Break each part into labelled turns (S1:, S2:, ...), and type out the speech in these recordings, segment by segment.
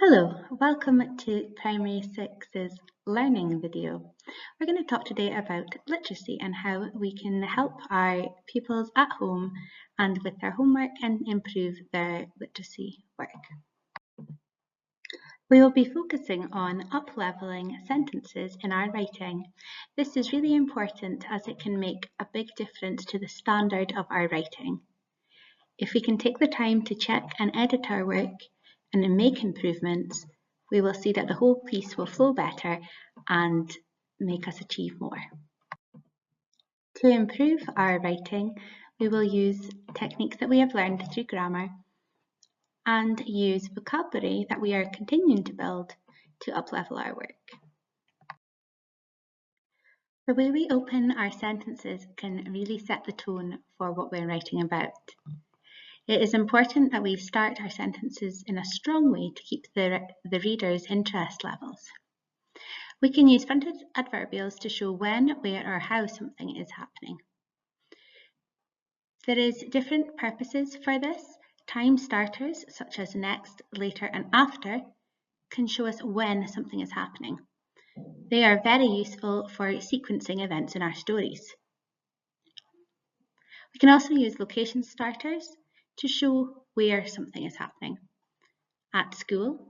S1: Hello, welcome to Primary 6's learning video. We're going to talk today about literacy and how we can help our pupils at home and with their homework and improve their literacy work. We will be focusing on up-leveling sentences in our writing. This is really important as it can make a big difference to the standard of our writing. If we can take the time to check and edit our work and make improvements, we will see that the whole piece will flow better and make us achieve more. To improve our writing, we will use techniques that we have learned through grammar and use vocabulary that we are continuing to build to up-level our work. The way we open our sentences can really set the tone for what we're writing about. It is important that we start our sentences in a strong way to keep the reader's interest levels. We can use fronted adverbials to show when, where, or how something is happening. There is different purposes for this. Time starters, such as next, later, and after, can show us when something is happening. They are very useful for sequencing events in our stories. We can also use location starters to show where something is happening. At school,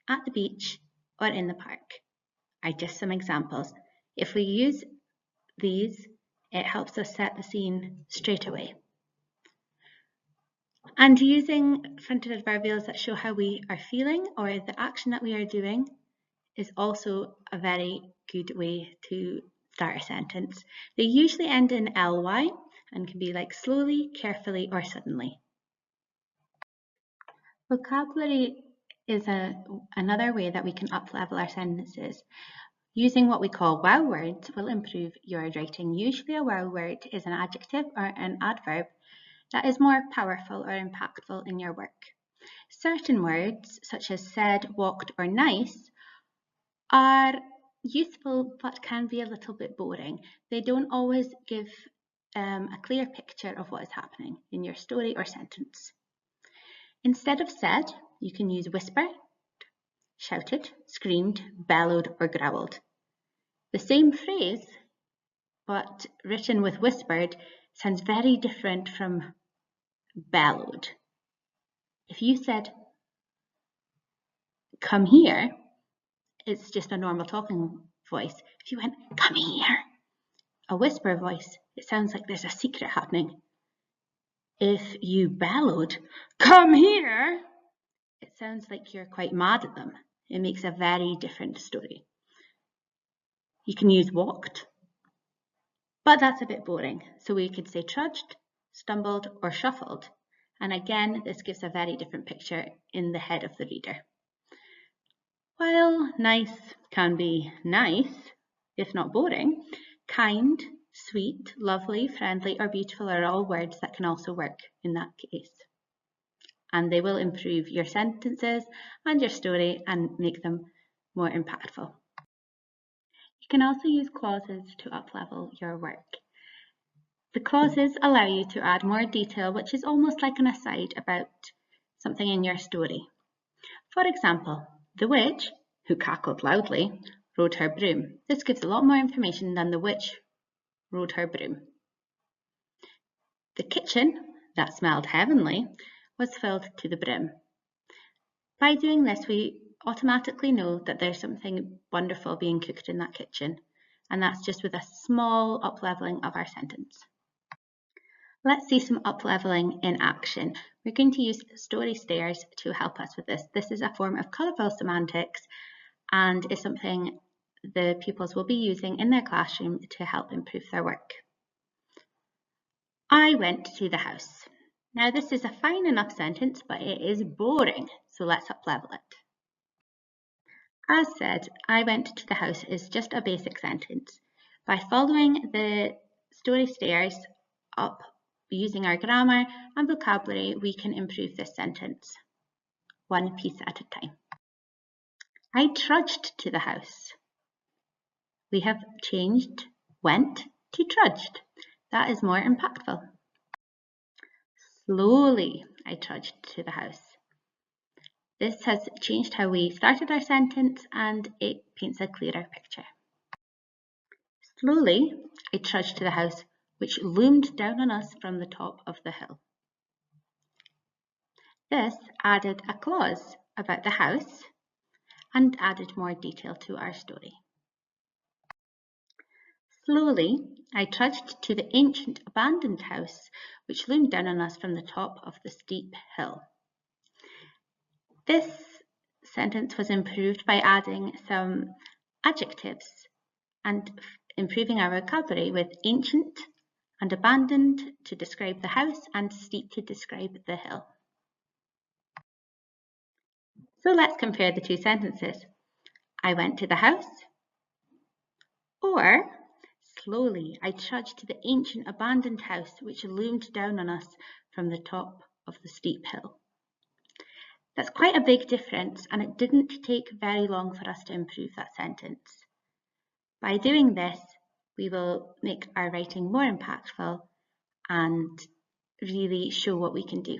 S1: at the beach, or in the park are just some examples. If we use these, it helps us set the scene straight away. And using fronted adverbials that show how we are feeling or the action that we are doing is also a very good way to start a sentence. They usually end in ly and can be like slowly, carefully, or suddenly. Vocabulary is another way that we can up-level our sentences. Using what we call wow words will improve your writing. Usually a wow word is an adjective or an adverb that is more powerful or impactful in your work. Certain words, such as said, walked, or nice, are useful but can be a little bit boring. They don't always give a clear picture of what is happening in your story or sentence. Instead of said, you can use whispered, shouted, screamed, bellowed, or growled. The same phrase, but written with whispered, sounds very different from bellowed. If you said, come here, it's just a normal talking voice. If you went, come here, a whisper voice, it sounds like there's a secret happening. If you bellowed, come here, it sounds like you're quite mad at them. It makes a very different story. You can use walked, but that's a bit boring. So we could say trudged, stumbled, or shuffled. And again, this gives a very different picture in the head of the reader. While nice can be nice, if not boring, kind, sweet, lovely, friendly, or beautiful are all words that can also work in that case. And they will improve your sentences and your story and make them more impactful. You can also use clauses to up-level your work. The clauses allow you to add more detail, which is almost like an aside about something in your story. For example, the witch, who cackled loudly, rode her broom. This gives a lot more information than the witch rode her broom. The kitchen, that smelled heavenly, was filled to the brim. By doing this, we automatically know that there's something wonderful being cooked in that kitchen, and that's just with a small up-leveling of our sentence. Let's see some up-leveling in action. We're going to use story stairs to help us with this. This is a form of colourful semantics and is something the pupils will be using in their classroom to help improve their work. I went to the house. Now this is a fine enough sentence, but it is boring, so let's up-level it. As said, I went to the house is just a basic sentence. By following the story stairs up using our grammar and vocabulary, we can improve this sentence, one piece at a time. I trudged to the house. We have changed went to trudged. That is more impactful. Slowly, I trudged to the house. This has changed how we started our sentence and it paints a clearer picture. Slowly, I trudged to the house, which loomed down on us from the top of the hill. This added a clause about the house and added more detail to our story. Slowly, I trudged to the ancient abandoned house, which loomed down on us from the top of the steep hill. This sentence was improved by adding some adjectives and improving our vocabulary with ancient and abandoned to describe the house and steep to describe the hill. So let's compare the two sentences. I went to the house, or slowly I trudged to the ancient abandoned house which loomed down on us from the top of the steep hill. That's quite a big difference, and it didn't take very long for us to improve that sentence. By doing this, we will make our writing more impactful and really show what we can do.